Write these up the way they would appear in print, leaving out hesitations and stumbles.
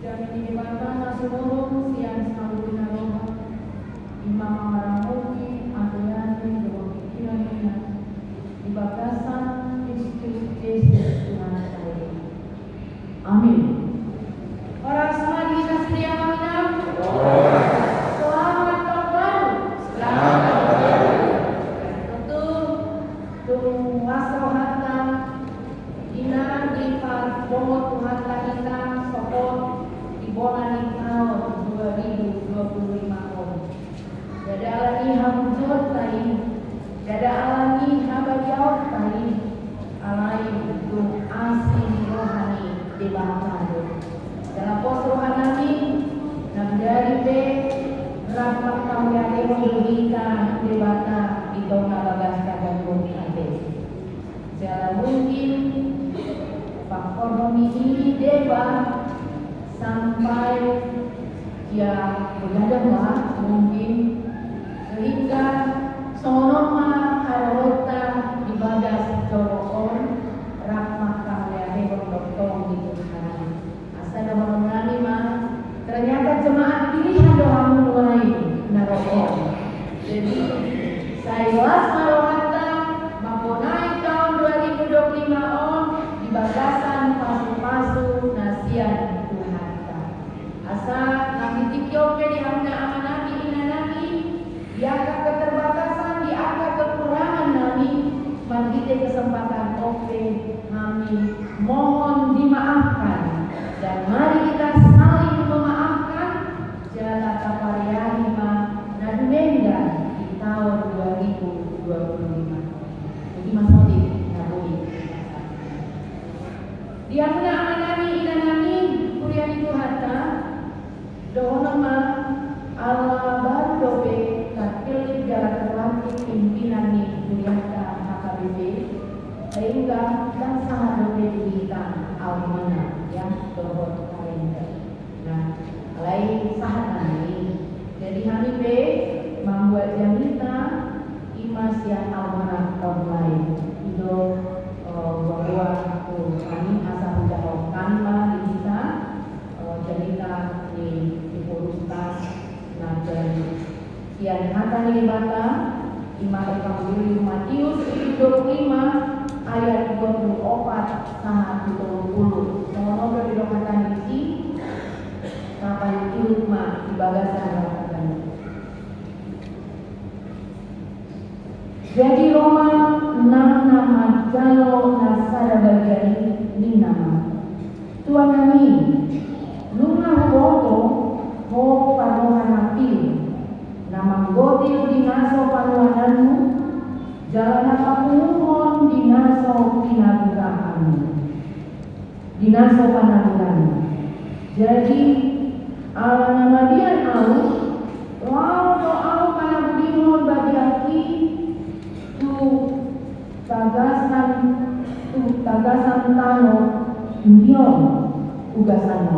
dan dibantah seluruh siang selalu naroha imam maramuki adayani doa pikiran di bagasan Kristus Yesus Tuhan saya. Amin. Para semua di sedia aminam. Selamat tahun baru. Selamat baru. Tung wasro hatta ina di par bongot Tuhan kita sokot di bulan tahun 2025 Dada alani hamjot tadi, dada alani habajot tadi, alai tung asin rohani di bangkado. Dalam pos rohani, nagdari be rapat kamyade menghilangkan debata di tongga bagas kagakun ade. Jalan mungkin faktor ini debat sampai ya begadanglah mungkin sehingga sonoma harota ibadah corokon rahmat kamyade berdoktong di Tuhan. Asal mengalami mah ternyata jemaat pilihan doa mulai narokon. Jadi saya was marwata mampunai tahun 2025 on di bagasan pasu-pasu nasian Tuhan. Asal nabi tikyoke di hamna amanami inanami diangka keterbatasan, diangka kekurangan nami bagi kesempatan oke kami mohon dimaafkan dan mari kita saling memaafkan jala kapariani ma nadunenga di tahun 2025. Jadi masih nabui diamna amanami inanami kuriani Tuhata dohonama Allah baru dobe takil jalan terlantik pimpinan nih Duriata HKBP sehingga dan sangat dobe kita almana yang dohot kalender. Nah, lain sahat nanti jadi kami be membuat jamita imas yang almana online itu bahwa kami asal menjawab kanma di kita jamita di Purustas nah dan yang kata bata Imam Evangelium Matius 25 ayat 24 sangat 20. Semoga didoakan isi sampai ilmu di bagasan bagasan. Jadi Roma 6 nama jalo nasada bagian ini nama Tuhan kami lunga boto ho panohan apil nama gotil dinaso panuananmu jalan apapuhon dinaso pinaguraanmu dinaso panaguranmu. Jadi ala nama dia au wow doa panagudihon bagi aki tu tagasan tano ndion ugasan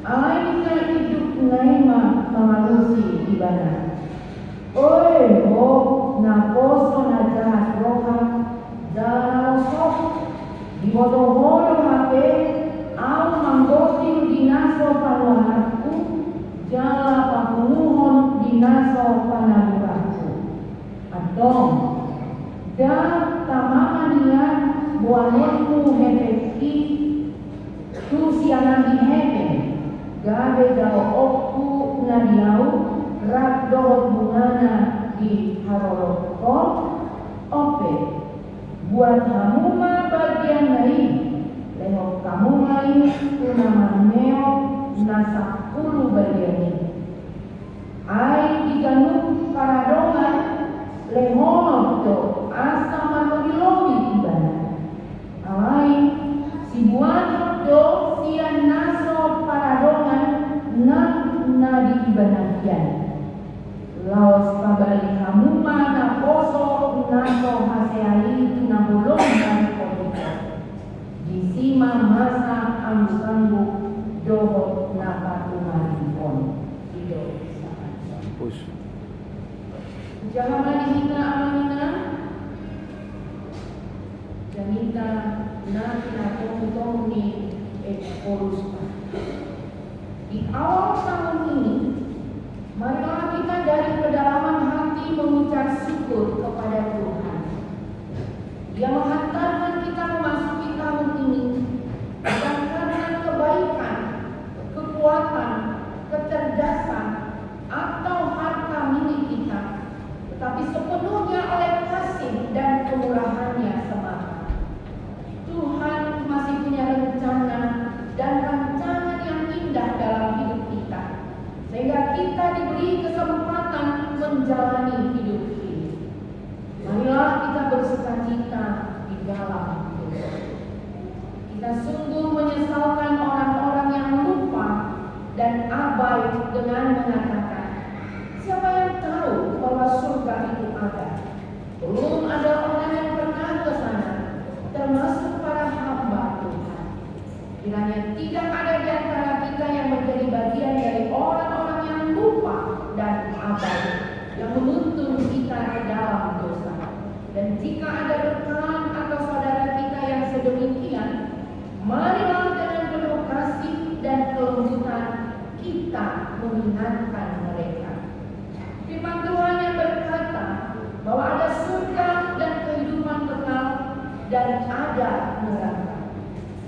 alai kita hidup naima mamalusi ibadah. Oi ho na poso na jahat roha jalan sok di bodoh-bodoh hape au manggotil dinaso panuanku jala papunuhon dinaso panaguraku atong dan tamamanian buanetku hepeki tu sianang dihepe gabe jauh okku nadiau rak dohot bungana di haroroko ope buat hamuma bagian nai lehok kamu nai tunaman neo nasak puluh bagian ini ai diganuk paradongan lehonok do asa manulilomi ibana alai si buanok do sian naso paradongan na di ibanakian laos pabali hamuma na poso naso haseali tunabulong dan kodika disima masa amsanggu dohot napatumaripon ido push jangan dihina amanina janita na kinatong ni Purustas Di awal tahun ini, marilah kita dari kedalaman hati mengucap syukur kepada Tuhan. Dia menghantarkan kita memasuki tahun ini bukan karena kebaikan, kekuatan, kecerdasan, atau harta milik kita, tetapi sepenuhnya oleh kasih dan kemurahan-Nya semata. Tuhan masih punya rencana dan rancangan yang indah dalam hidup kita, sehingga kita diberi kesempatan menjalani hidup ini. Marilah kita bersukacita di dalam Tuhan. Kita sungguh menyesalkan orang-orang yang lupa dan abai dengan mengatakan, siapa yang tahu bahwa surga itu ada? Belum ada orang yang pernah ke sana, termasuk para hamba Tuhan. Kiranya tidak ada di antara kita yang menjadi bagian dari orang-orang yang lupa dan abai, yang menuntun kita ke dalam dosa. Dan jika ada rekan atau saudara kita yang sedemikian, marilah dengan penuh kasih dan kelembutan kita mengingatkan mereka. Firman Tuhan yang berkata bahwa ada surga dan kehidupan kekal dan ada neraka.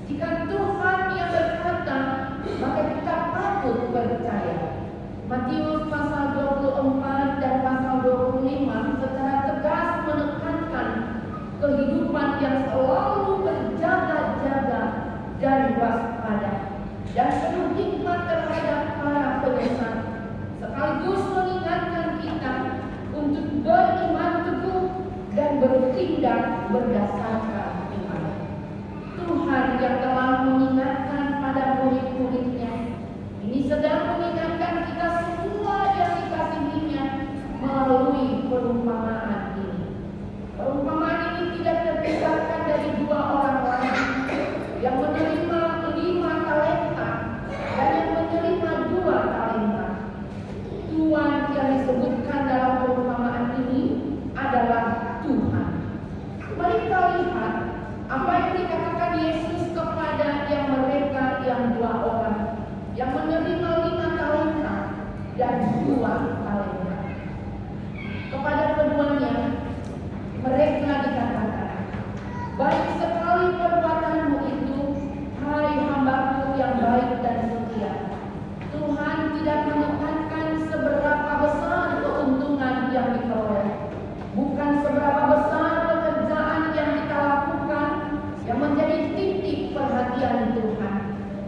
Jika Tuhan yang berkata, maka kita patut percaya. Matius pasal 24 dan pasal 25 secara tegas menekankan kehidupan yang selalu berjaga-jaga dan waspada dan penuh hikmat terhadap para pendosa, sekaligus mengingatkan kita untuk beriman teguh dan bertindak berdasarkan iman. Tuhan yang telah mengingatkan pada murid-muridnya ini sedang mengingatkan kita semua yang dikasihinya melalui perumpamaan ini. Perumpamaan ini tidak terpisahkan dari dua orang wanita yang menerima 5 talenta dan yang menerima 2 talenta. Tuhan yang disebutkan dalam perumpamaan ini adalah Tuhan. Mari kita lihat apa yang dikatakan Yesus kepada mereka yang 2 orang yang menerima 5 talenta dan 2 talenta. Kepada keduanya mereka dikatakan, baik sekali perbuatanmu itu, hai hamba-Ku yang baik dan setia. Tuhan tidak menekankan seberapa besar keuntungan yang diperoleh, bukan seberapa besar pekerjaan yang kita lakukan yang menjadi titik perhatian Tuhan.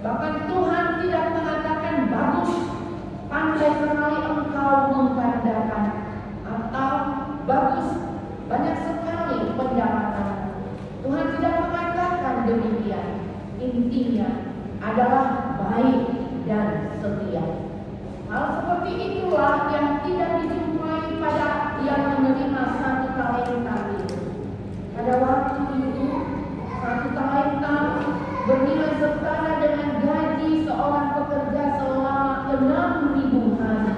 Bahkan Tuhan tidak mengatakan bagus, pandai sekali engkau menggandakan, atau bagus, banyak sekali pendapatan. Tuhan tidak mengatakan demikian. Intinya adalah baik dan setia. Hal seperti itulah yang tidak dijumpai pada yang menerima 1 talenta itu. Pada waktu itu 1 talenta bernilai setara dengan gaji seorang pekerja selama 6.000 hari,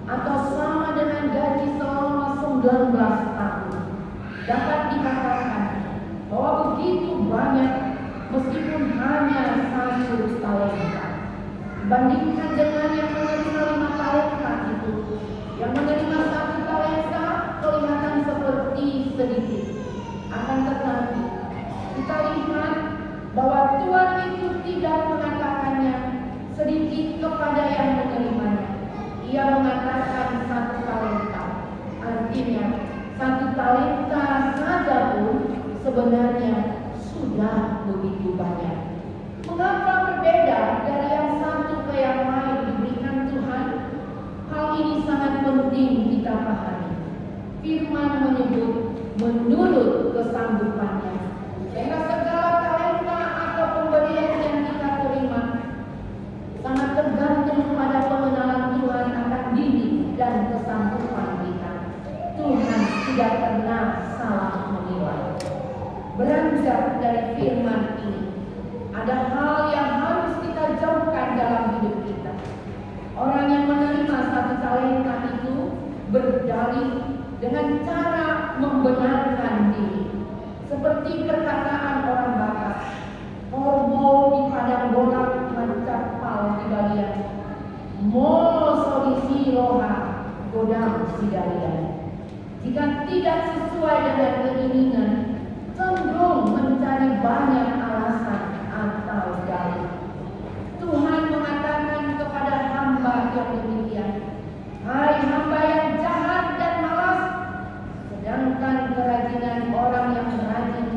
atau sama dengan gaji selama 19 tahun. Dapat dikatakan bahwa begitu banyak meskipun hanya 1 talenta. Dibandingkan dengan yang menerima 5 talenta itu, yang menerima 1 talenta kelihatan seperti sedikit. Akan tetapi kita lihat bahwa Tuhan itu tidak mengatakannya sedikit kepada yang menerimanya. Ia mengatakan 1 talenta. Artinya 1 talenta saja pun sebenarnya sudah begitu banyak. Mengapa berbeda dari yang satu ke yang lain diberikan Tuhan? Hal ini sangat penting kita pahami. Firman menyebut menurut kesanggupannya. Sehingga segala talenta atau pemberian yang kita terima sangat tergantung pada pengenalan Tuhan akan diri dan kesanggupan kita. Tuhan tidak pernah salah menilai. Beranjak dari firman ini, ada hal yang harus kita jauhkan dalam hidup kita. Orang yang menerima 1 talenta itu berdalih dengan cara membenarkan diri, seperti perkataan orang Batak, "Kormo di padang bola, mancap pal di balian." Jika tidak sesuai dengan keinginan, cenderung mencari banyak alasan atau dalih. Tuhan mengatakan kepada hamba yang demikian, "Hai hamba yang jahat dan malas, sedangkan kerajinan orang yang rajin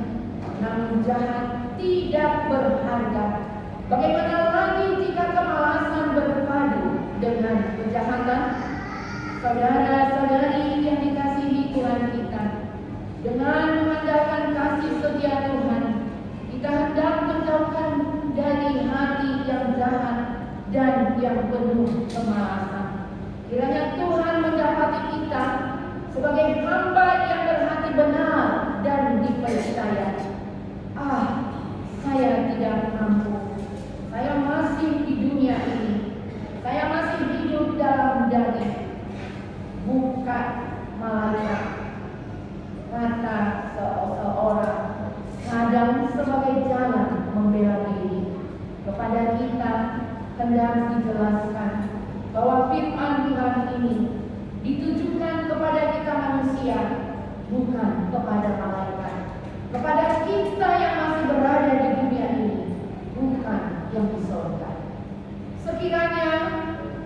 namun jahat tidak berharga. Bagaimana lagi jika kemalasan berpadu dengan kejahatan?" Saudara-saudari yang dikasihi Tuhan kita, dengan mengandalkan kasih setia Tuhan, kita hendak menjauhkan dari hati yang jahat dan yang penuh kemalasan. Kiranya Tuhan mendapati kita sebagai hamba yang berhati benar dan dipercaya. Saya tidak mampu. Saya masih di dunia ini. Saya masih hidup dalam daging. Bukan malaikat, kata seorang, kadang sebagai jalan membela diri. Kepada kita hendak dijelaskan bahwa firman Tuhan ini ditujukan kepada kita manusia, bukan kepada malaikat. Kepada kita yang masih berada di dunia ini, bukan yang di surga. Sekiranya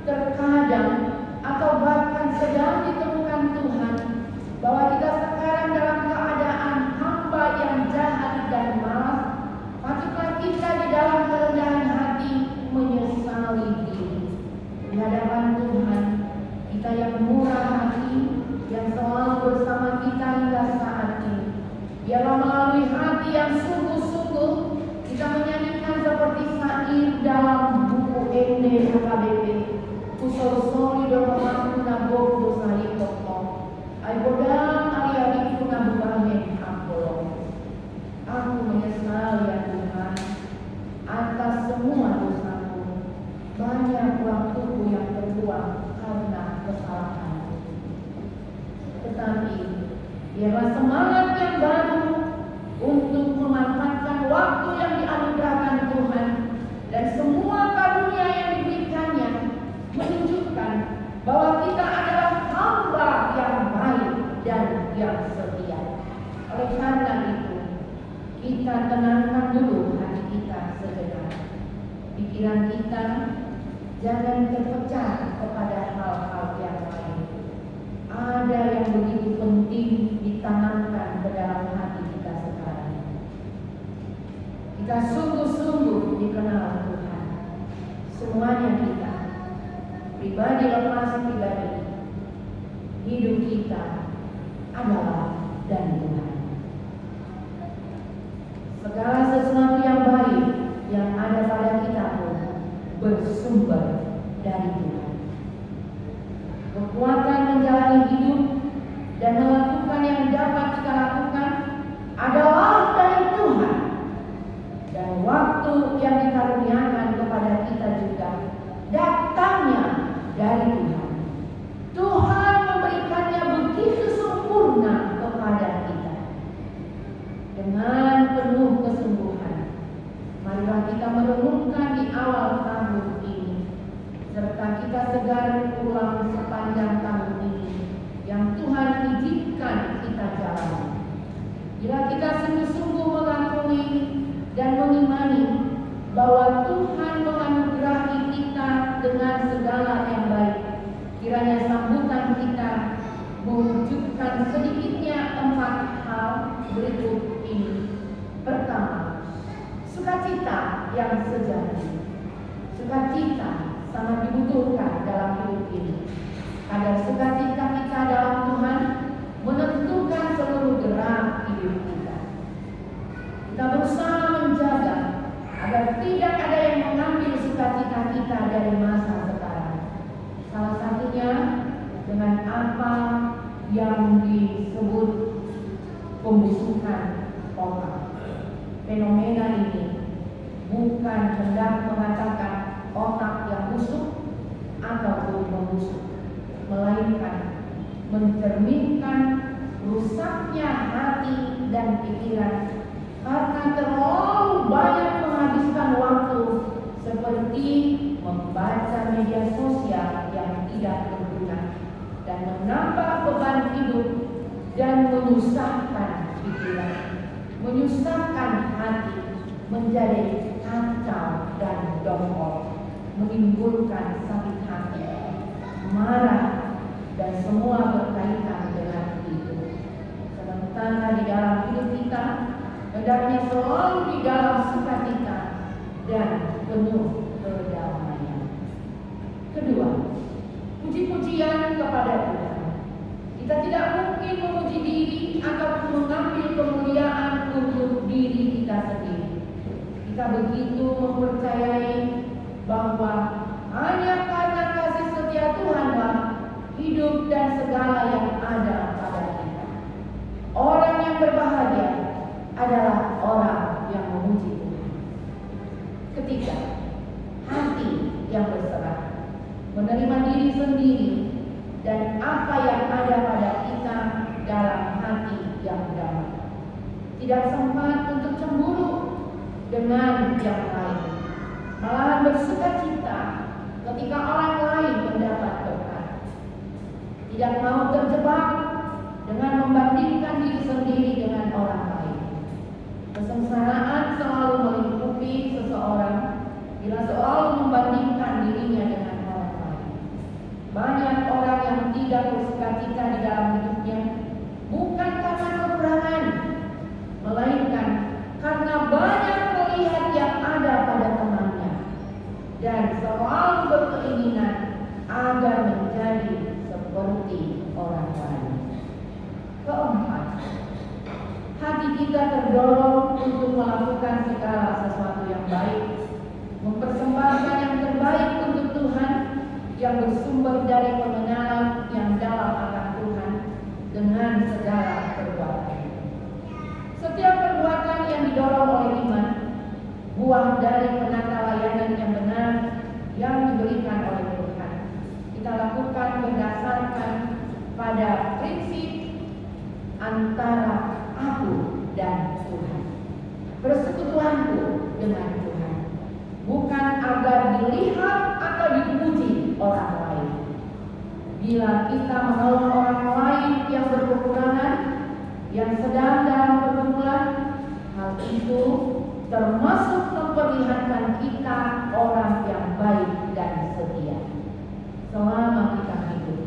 terkadang atau bahkan sedang ditemukan Tuhan bahwa kita sekarang dalam keadaan hamba yang jahat dan malas, patutlah kita di dalam kerendahan hati menyesali diri di hadapan Tuhan. Kita yang murah hati, yang selalu bersama kita hingga saat ini, biarlah melalui hati yang sungguh-sungguh kita menyanyikan seperti syair dalam buku Ende HKBP. Kusol-soli doa aku nabok dosa likoko, ai bodang ari-ari ku nabubahen ampolo. Aku menyesal ya Tuhan atas semua dosaku. Banyak waktuku yang terbuang karena kesalahanku. Tetapi biarlah semangat yang baru untuk memanfaatkan waktu yang dianugerahkan Tuhan dan semua karunia yang diberikannya menunjukkan bahwa kita adalah hamba yang baik dan yang setia. Oleh karena itu, kita tenangkan dulu hati kita sejenak. Pikiran kita jangan terpecah kepada hal-hal yang lain. Ada yang begitu penting ditanamkan ke dalam hati kita sekarang. Kita sungguh-sungguh dikenal Tuhan. Semuanya kita, pribadi lepas pribadi, hidup kita adalah dari Tuhan. Segala sesuatu yang baik yang ada pada kita pun bersumber dari Tuhan. Kekuatan menjalani hidup dan melakukan yang dapat kita lakukan adalah dari Tuhan. Dan waktu yang dikaruniakan kepada kita juga datangnya dari Tuhan. Tuhan memberikannya begitu sempurna kepada kita. Dengan penuh kesungguhan, marilah kita merenungkan di awal tahun ini, serta kita segar ulang sepanjang tahun ini yang Tuhan izinkan kita jalani. Bila kita sungguh-sungguh mengakui dan mengimani bahwa Tuhan menganugerahi kita dengan segala yang baik, kiranya sambutan kita mewujudkan sedikitnya 4 hal berikut ini. Pertama, sukacita yang sejati. Sukacita sangat dibutuhkan dalam hidup ini. Agar sukacita kita dalam Tuhan menentukan seluruh gerak hidup kita. Kita berusaha menjaga agar tidak ada yang mengambil sukacita kita dari masa sekarang. Salah satunya dengan apa yang disebut pembusukan otak. Fenomena ini bukan hendak mengatakan otak yang busuk ataupun membusuk, melainkan mencerminkan rusaknya hati dan pikiran karena terlalu banyak menghabiskan waktu seperti membaca media sosial yang tidak berguna dan menambah beban hidup dan menyusahkan pikiran, menyusahkan hati, menjadi kacau dan dongkol, menimbulkan sakit hati, marah, dan semua berkaitan dengan itu. Sementara di dalam hidup kita hendaknya selalu di dalam sukacita dan penuh kedamaian. Kedua, puji-pujian kepada Tuhan. Kita tidak mungkin memuji diri ataupun mengambil kemuliaan untuk diri kita sendiri. Kita begitu mempercayai bahwa hanya karena kasih setia Tuhanlah hidup dan segala yang ada pada kita. Orang yang berbahagia adalah orang yang memuji Tuhan. Ketiga, hati yang berserah, menerima diri sendiri dan apa yang ada pada kita dalam hati yang damai. Tidak sempat untuk cemburu dengan yang lain, malahan bersukacita ketika orang lain mendapat berkat. Tidak mau terjebak dengan membandingkan diri sendiri dengan orang lain. Kesengsaraan selalu melingkupi seseorang bila selalu membandingkan dirinya dengan orang lain. Banyak orang yang tidak bersukacita di dalam hidupnya bukan karena kekurangan, melainkan karena banyak melihat yang ada pada temannya dan selalu berkeinginan agar menjadi seperti orang lain. Keempat, hati kita terdorong untuk melakukan segala sesuatu yang baik, mempersembahkan yang terbaik untuk Tuhan yang bersumber dari pengenalan yang dalam akan Tuhan dengan segala perbuatan. Setiap perbuatan yang didorong oleh iman, buah dari penata layanan yang benar yang diberikan oleh Tuhan, kita lakukan berdasarkan pada prinsip antara aku dan Tuhan, persekutuanku dengan Tuhan, bukan agar dilihat atau dipuji orang lain. Bila kita menolong orang lain yang berkekurangan, yang sedang dalam pergumulan, hal itu termasuk memperlihatkan kita orang yang baik dan setia. Selama kita hidup,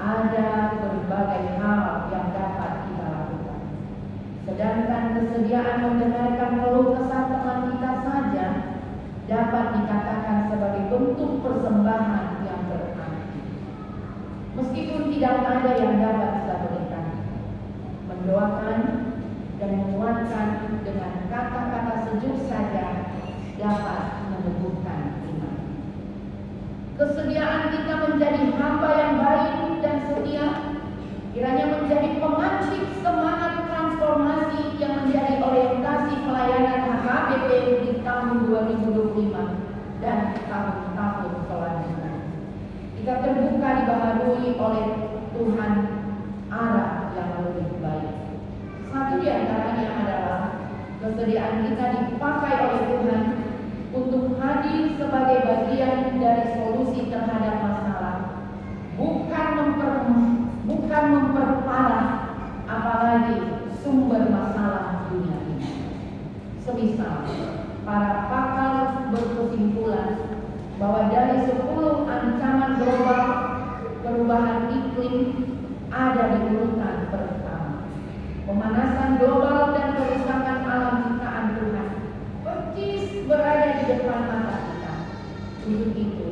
ada berbagai hal yang dapat kita lakukan. Sedangkan kesediaan mendengarkan keluh kesah teman kita saja dapat dikatakan sebagai bentuk persembahan yang berarti. Meskipun tidak ada yang dapat kita berikan, mendoakan dan menguatkan dengan kata-kata sejuk saja dapat meneguhkan iman. Kesediaan kita menjadi hamba yang baik dan setia kiranya menjadi pemantik semangat transformasi yang menjadi orientasi pelayanan HKBP di tahun 2025 dan tahun-tahun selanjutnya. Kita terbuka dibaharui oleh Tuhan arah yang lebih baik. Satu di antaranya adalah kesediaan kita dipakai oleh Tuhan untuk hadir sebagai bagian dari solusi terhadap masalah, bukan memperparah apalagi sumber masalah dunia ini. Semisal para pakar berkesimpulan bahwa dari 10 ancaman global perubahan iklim ada di urutan pertama. Pemanasan global dan kerusakan alam ciptaan Tuhan persis berada di depan mata kita. Untuk itu,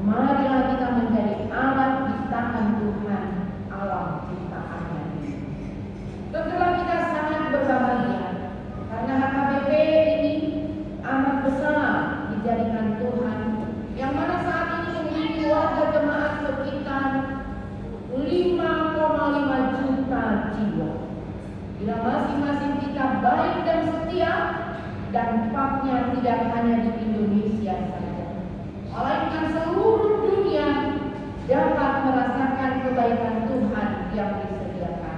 marilah kita menjadi alat di tangan Tuhan alam ciptaannya. Tentulah kita sangat berbahagia karena HKBP ini amat besar dijadikan Tuhan, yang mana saat ini memiliki warga jemaat sekitar 5,5 juta jiwa. Bila masing-masing kita baik dan setia, dampaknya tidak hanya di Indonesia saja, melainkan seluruh dunia dapat merasakan kebaikan Tuhan yang disediakan.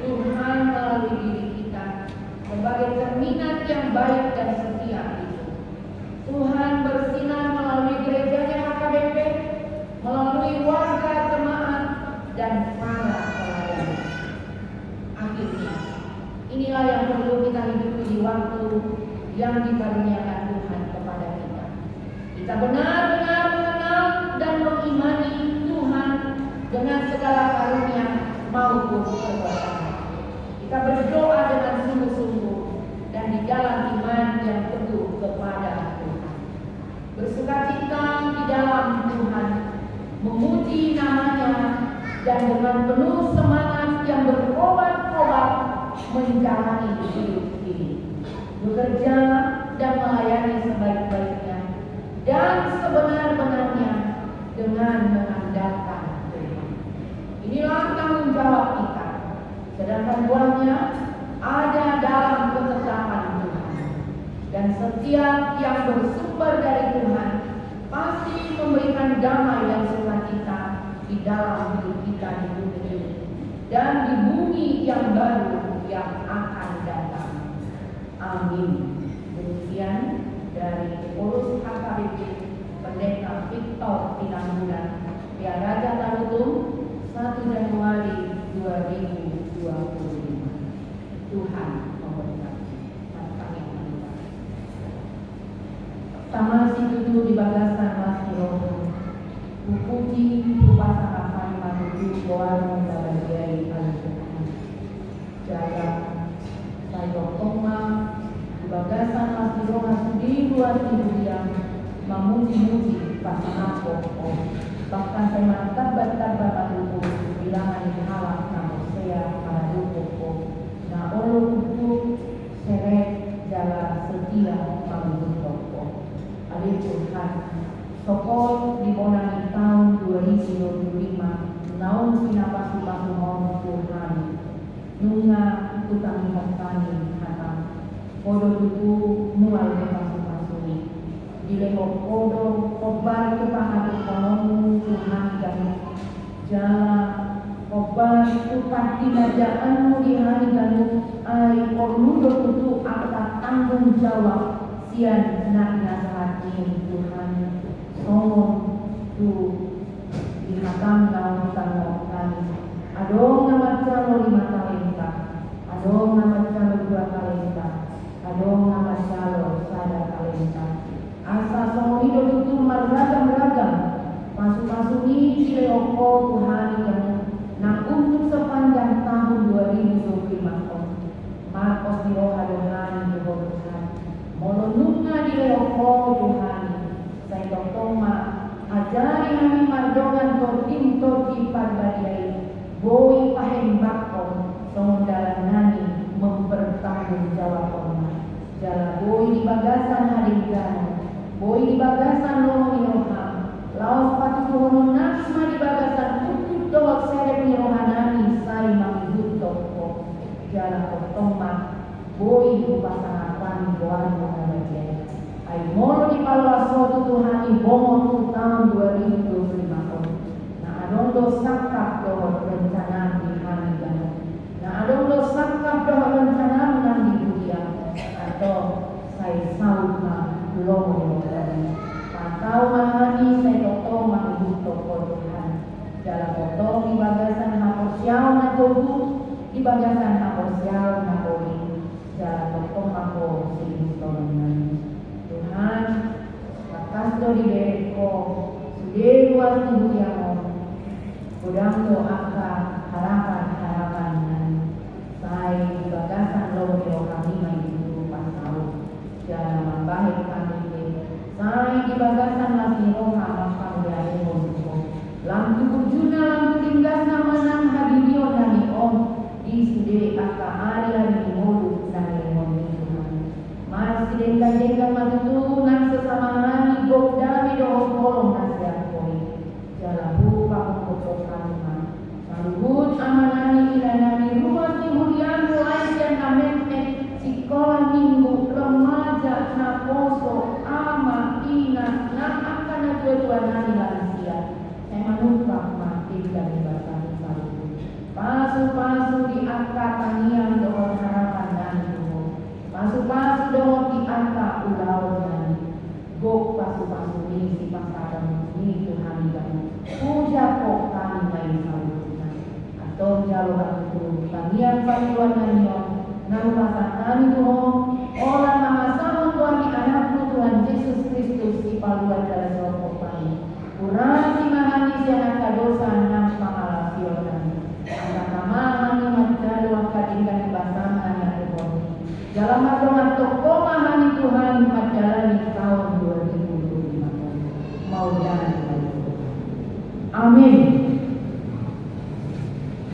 Tuhan yang dikaruniakan Tuhan kepada kita. Kita benar-benar mengenal dan mengimani Tuhan dengan segala karunia maupun perbuatan. Kita berdoa dengan sungguh-sungguh dan di dalam iman yang teguh kepada Tuhan. Bersukacita di dalam Tuhan, memuji namanya, dan dengan penuh semangat yang berkobar-kobar menjalani hidup ini, bekerja dan melayani sebaik-baiknya dan sebenar-benarnya dengan mengandalkan Tuhan. Inilah tanggung jawab kita, sedangkan buahnya ada dalam ketetapan Tuhan. Dan setiap yang bersumber dari Tuhan pasti memberikan damai dan sukacita di dalam hidup kita di bumi ini dan di bumi yang baru yang akan datang. Amin. Demikian dari Pengurus HKBP Pendeta Victor Tinambulan, Pia Raja Tarutung, 1 Januari 2025. Tuhan memberkati. Sama si tutu di bagasan mas Romo, pupuji upasanakan matutu boarno dabagiai al-Tuhan. Jaya saya koma di bagasan mas Romo sudi luar yang memuji-muji pasangan pokok. Bahkan saya mantap-mantap matutu bilangan halak namun saya madu pokok. Nah olo kutu seret jala setia manggung pokok. Ali Tuhan, sokol di bonang tahun 2025, naun pinapasukan mohon Tuhan, nunga utang kami kata, kodo duku mual kepasukan di lewat kodo kobar kepahati konomu Tuhan dan jala kobar tupat dinajaanmu di hari dan ay korludo tutu akan tanggung jawab sian nak nasihat Tuhan somong tu dihatam dalam tanggung kami. Adong nama calo 5 talenta, adong nama calo 2 talenta, adong nama calo 1 talenta. Asa somong hidup itu beragam-ragam. Masuk-masuk ini cileoko Tuhan yang nak untuk sepanjang tahun 2025. Marcos di rohadohan di Tuhan. Molonunga di leoko Tuhan. Saya toma ajari kami mardongan tortim torti parbadiai. Boi pahembako sondalan nani mempertanggung jawab orang. Jala boi di bagasan hadirkan. Boi di bagasan lomo iroham. Laos patu tuhono nasma di bagasan tutut doak seret ni rohanani sai mangidut toko. Jala kotoma boi upasana kami doan mengabajian. Ay molo di palwaso Tuhan i bomo tahun 2025. Na adondo sakap dohot rencana di hari gano. Na adondo sakap dohot rencana nan di dunia. Atau saya saud na lomo tadi. Patau mahani saya toko mangidut toko Tuhan. Jala potong di bagasan haposiao na togu, di bagasan haposiao na boli. Jala potong ako siling tolongan. Tuhan, lakas do di bereko, sudah luar tubuh yang udang doa harapan saya di bagasan lo kami main dulu pas tahu jangan membahik kami saya di bagasan lagi roha makan dari monco lampu kujuna lampu linggas nama nang habidio nami om di sude aka hari mulu nang lemoni Tuhan masih dengkan matutu nang sesama hari gok dari doa kolong nasihat koi jalahu pakukotokan Luhut amanani ilanani rumah timulian mulai dan kametmet sekolah minggu remaja na poso ama ina na akan dua-dua nani lansia saya menumpah mati dari batang salju pasu-pasu di angka tanian doa harapan dan tubuh pasu-pasu doa di angka ulau dan gok pasu-pasu ini si pasaran ini Tuhan dan puja kok kami main salju Tom jalo aku tanian panggilan nanyo nang pasatan itu